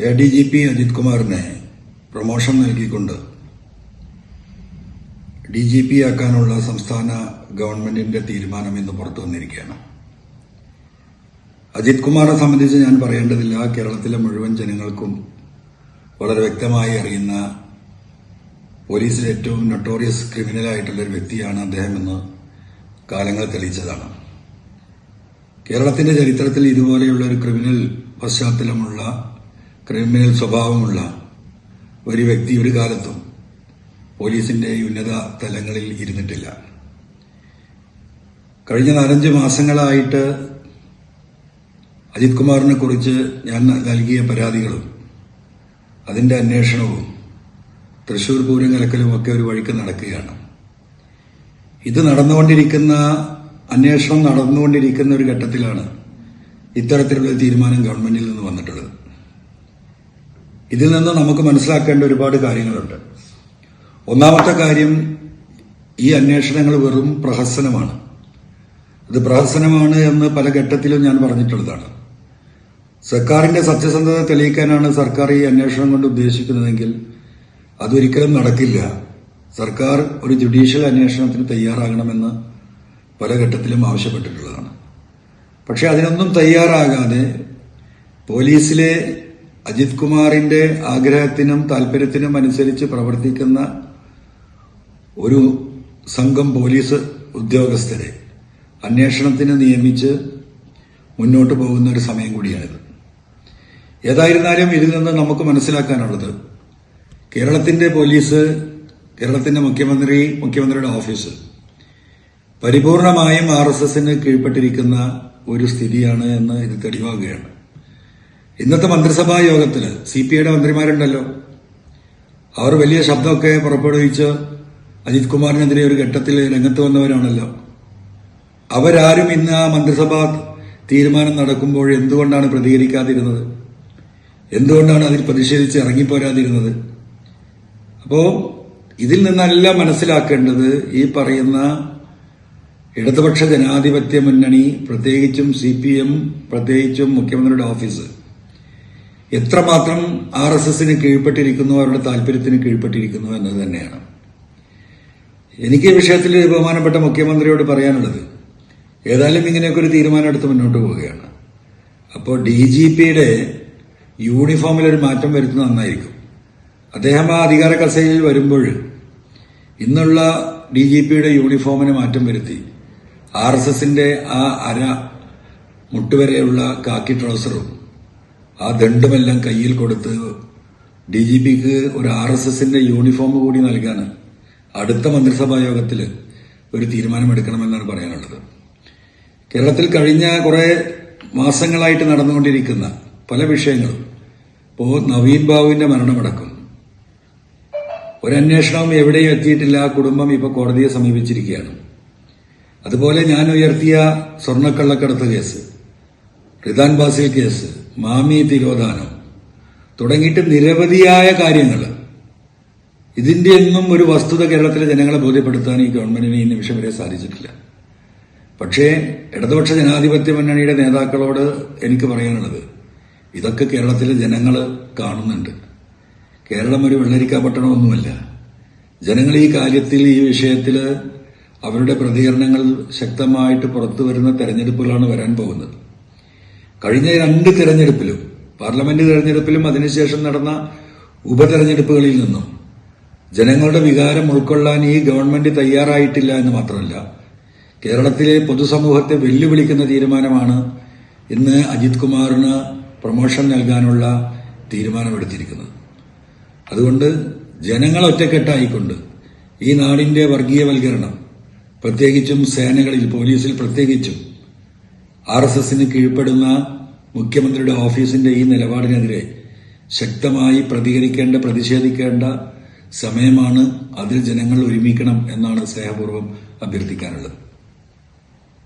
ADGP Ajith കുമാറിനെ promotion നൽകിക്കൊണ്ട് DGP ആക്കാനുള്ള സംസ്ഥാന ഗവൺമെന്റിന്റെ തീരുമാനം ഇന്ന് പുറത്തു വന്നിരിക്കുകയാണ്. അജിത് കുമാറിനെ സംബന്ധിച്ച് ഞാൻ പറയേണ്ടതില്ല. കേരളത്തിലെ മുഴുവൻ ജനങ്ങൾക്കും വളരെ വ്യക്തമായി അറിയുന്ന പോലീസിലെ ഏറ്റവും നൊട്ടോറിയസ് ക്രിമിനലായിട്ടുള്ള ഒരു വ്യക്തിയാണ് അദ്ദേഹം എന്ന് കാലങ്ങൾ തെളിയിച്ചതാണ്. കേരളത്തിന്റെ ചരിത്രത്തിൽ ഇതുപോലെയുള്ള ഒരു ക്രിമിനൽ പശ്ചാത്തലമുള്ള ക്രിമിനൽ സ്വഭാവമുള്ള ഒരു വ്യക്തി ഒരു കാലത്തും പോലീസിന്റെ ഉന്നത തലങ്ങളിൽ ഇരുന്നിട്ടില്ല. കഴിഞ്ഞ 4-5 മാസങ്ങളായിട്ട് അജിത് കുമാറിനെ കുറിച്ച് ഞാൻ നൽകിയ പരാതികളും അതിന്റെ അന്വേഷണവും തൃശൂർ പൂരം കലക്കലും ഒക്കെ ഒരു വഴിക്ക് നടക്കുകയാണ്. ഇത് അന്വേഷണം നടന്നുകൊണ്ടിരിക്കുന്ന ഒരു ഘട്ടത്തിലാണ് ഇത്തരത്തിലുള്ള തീരുമാനം ഗവൺമെന്റിൽ നിന്ന് വന്നിട്ടുള്ളത്. ഇതിൽ നിന്ന് നമുക്ക് മനസ്സിലാക്കേണ്ട ഒരുപാട് കാര്യങ്ങളുണ്ട്. ഒന്നാമത്തെ കാര്യം, ഈ അന്വേഷണങ്ങൾ വെറും പ്രഹസനമാണ്. ഇത് പ്രഹസനമാണ് എന്ന് പല ഘട്ടത്തിലും ഞാൻ പറഞ്ഞിട്ടുള്ളതാണ്. സർക്കാരിന്റെ സത്യസന്ധത തെളിയിക്കാനാണ് സർക്കാർ ഈ അന്വേഷണം കൊണ്ട് ഉദ്ദേശിക്കുന്നതെങ്കിൽ അതൊരിക്കലും നടക്കില്ല. സർക്കാർ ഒരു ജുഡീഷ്യൽ അന്വേഷണത്തിന് തയ്യാറാകണമെന്ന് പല ഘട്ടത്തിലും ആവശ്യപ്പെട്ടിട്ടുള്ളതാണ്. പക്ഷെ അതിനൊന്നും തയ്യാറാകാതെ പോലീസിലെ അജിത് കുമാറിന്റെ ആഗ്രഹത്തിനും താൽപര്യത്തിനും അനുസരിച്ച് പ്രവർത്തിക്കുന്ന ഒരു സംഘം പോലീസ് ഉദ്യോഗസ്ഥരെ അന്വേഷണത്തിന് നിയമിച്ച് മുന്നോട്ട് പോകുന്ന ഒരു സമയം കൂടിയാണിത്. ഏതായിരുന്നാലും ഇതിൽ നിന്ന് നമുക്ക് മനസ്സിലാക്കാനുള്ളത്, കേരളത്തിന്റെ പോലീസ്, കേരളത്തിന്റെ മുഖ്യമന്ത്രിയുടെ ഓഫീസ് പരിപൂർണമായും RSSന് കീഴ്പ്പെട്ടിരിക്കുന്ന ഒരു സ്ഥിതിയാണ് എന്ന് ഇത് തെളിവാകുകയാണ്. ഇന്നത്തെ മന്ത്രിസഭാ യോഗത്തിൽ CPIയുടെ മന്ത്രിമാരുണ്ടല്ലോ, അവർ വലിയ ശബ്ദമൊക്കെ പുറപ്പെടുവിച്ച് അജിത് കുമാറിനെതിരെ ഒരു ഘട്ടത്തിൽ രംഗത്ത് വന്നവരാണല്ലോ. അവരാരും ഇന്ന് ആ മന്ത്രിസഭാ തീരുമാനം നടക്കുമ്പോൾ എന്തുകൊണ്ടാണ് പ്രതികരിക്കാതിരുന്നത്? എന്തുകൊണ്ടാണ് അതിൽ പ്രതിഷേധിച്ച് ഇറങ്ങിപ്പോരാതിരുന്നത്? അപ്പോ ഇതിൽ നിന്നെല്ലാം മനസ്സിലാക്കേണ്ടത്, ഈ പറയുന്ന ഇടതുപക്ഷ ജനാധിപത്യ മുന്നണി, പ്രത്യേകിച്ചും CPM, പ്രത്യേകിച്ചും മുഖ്യമന്ത്രിയുടെ ഓഫീസ് എത്രമാത്രം RSSന് കീഴ്പ്പെട്ടിരിക്കുന്നു, അവരുടെ താല്പര്യത്തിന് കീഴ്പ്പെട്ടിരിക്കുന്നു എന്നത് തന്നെയാണ്. എനിക്ക് ഈ വിഷയത്തിൽ ബഹുമാനപ്പെട്ട മുഖ്യമന്ത്രിയോട് പറയാനുള്ളത്, ഏതായാലും ഇങ്ങനെയൊക്കെ ഒരു തീരുമാനം എടുത്ത് മുന്നോട്ട് പോവുകയാണ്. അപ്പോൾ DGPയുടെ യൂണിഫോമിലൊരു മാറ്റം വരുത്തുന്നത് നന്നായിരിക്കും. അദ്ദേഹം ആ അധികാര കസേരയിൽ വരുമ്പോൾ ഇന്നുള്ള DGPയുടെ യൂണിഫോമിന് മാറ്റം വരുത്തി RSSന്റെ ആ മുട്ടുവരെയുള്ള കാക്കി ട്രൗസറും ആ ദണ്ടുമെല്ലാം കയ്യിൽ കൊടുത്ത് DGPക്ക് ഒരു RSSന്റെ യൂണിഫോം കൂടി നൽകാൻ അടുത്ത മന്ത്രിസഭാ യോഗത്തിൽ ഒരു തീരുമാനമെടുക്കണമെന്നാണ് പറയാനുള്ളത്. കേരളത്തിൽ കഴിഞ്ഞ കുറെ മാസങ്ങളായിട്ട് നടന്നുകൊണ്ടിരിക്കുന്ന പല വിഷയങ്ങളും, ഇപ്പോൾ നവീൻ ബാബുവിന്റെ മരണമടക്കം ഒരന്വേഷണവും എവിടെയും എത്തിയിട്ടില്ല. ആ കുടുംബം ഇപ്പോൾ കോടതിയെ സമീപിച്ചിരിക്കുകയാണ്. അതുപോലെ ഞാൻ ഉയർത്തിയ സ്വർണ്ണക്കള്ളക്കടത്ത് കേസ്, റിദാൻ ബാസിൽ കേസ്, മാമി തിരോധാനം തുടങ്ങിയിട്ട് നിരവധിയായ കാര്യങ്ങൾ, ഇതിന്റെ ഒന്നും ഒരു വസ്തുത കേരളത്തിലെ ജനങ്ങളെ ബോധ്യപ്പെടുത്താൻ ഈ ഗവൺമെന്റിന് ഈ നിമിഷം വരെ സാധിച്ചിട്ടില്ല. പക്ഷേ ഇടതുപക്ഷ ജനാധിപത്യ മുന്നണിയുടെ നേതാക്കളോട് എനിക്ക് പറയാനുള്ളത്, ഇതൊക്കെ കേരളത്തിലെ ജനങ്ങൾ കാണുന്നുണ്ട്. കേരളം ഒരു വെള്ളരിക്കാപട്ടണമൊന്നുമല്ല. ജനങ്ങൾ ഈ കാര്യത്തിൽ, ഈ വിഷയത്തിൽ അവരുടെ പ്രതികരണങ്ങൾ ശക്തമായിട്ട് പുറത്തുവരുന്ന തെരഞ്ഞെടുപ്പുകളാണ് വരാൻ പോകുന്നത്. കഴിഞ്ഞ 2 തെരഞ്ഞെടുപ്പിലും, പാർലമെന്റ് തെരഞ്ഞെടുപ്പിലും അതിനുശേഷം നടന്ന ഉപതെരഞ്ഞെടുപ്പുകളിൽ നിന്നും ജനങ്ങളുടെ വികാരം ഉൾക്കൊള്ളാൻ ഈ ഗവൺമെന്റ് തയ്യാറായിട്ടില്ല എന്ന് മാത്രമല്ല, കേരളത്തിലെ പൊതുസമൂഹത്തെ വെല്ലുവിളിക്കുന്ന തീരുമാനമാണ് ഇന്ന് അജിത് കുമാറിന് പ്രൊമോഷൻ നൽകാനുള്ള തീരുമാനമെടുത്തിരിക്കുന്നത്. അതുകൊണ്ട് ജനങ്ങൾ ഒറ്റക്കെട്ടായിക്കൊണ്ട് ഈ നാടിന്റെ വർഗീയവൽക്കരണം, പ്രത്യേകിച്ചും സേനകളിൽ, പോലീസിൽ പ്രത്യേകിച്ചും RSSന് കീഴ്പ്പെടുന്ന മുഖ്യമന്ത്രിയുടെ ഓഫീസിന്റെ ഈ നിലപാടിനെതിരെ ശക്തമായി പ്രതിഷേധിക്കേണ്ട സമയമാണ്. അതിൽ ജനങ്ങൾ ഒരുമിക്കണം എന്നാണ് സ്നേഹപൂർവ്വം അഭ്യർത്ഥിക്കാനുള്ളത്.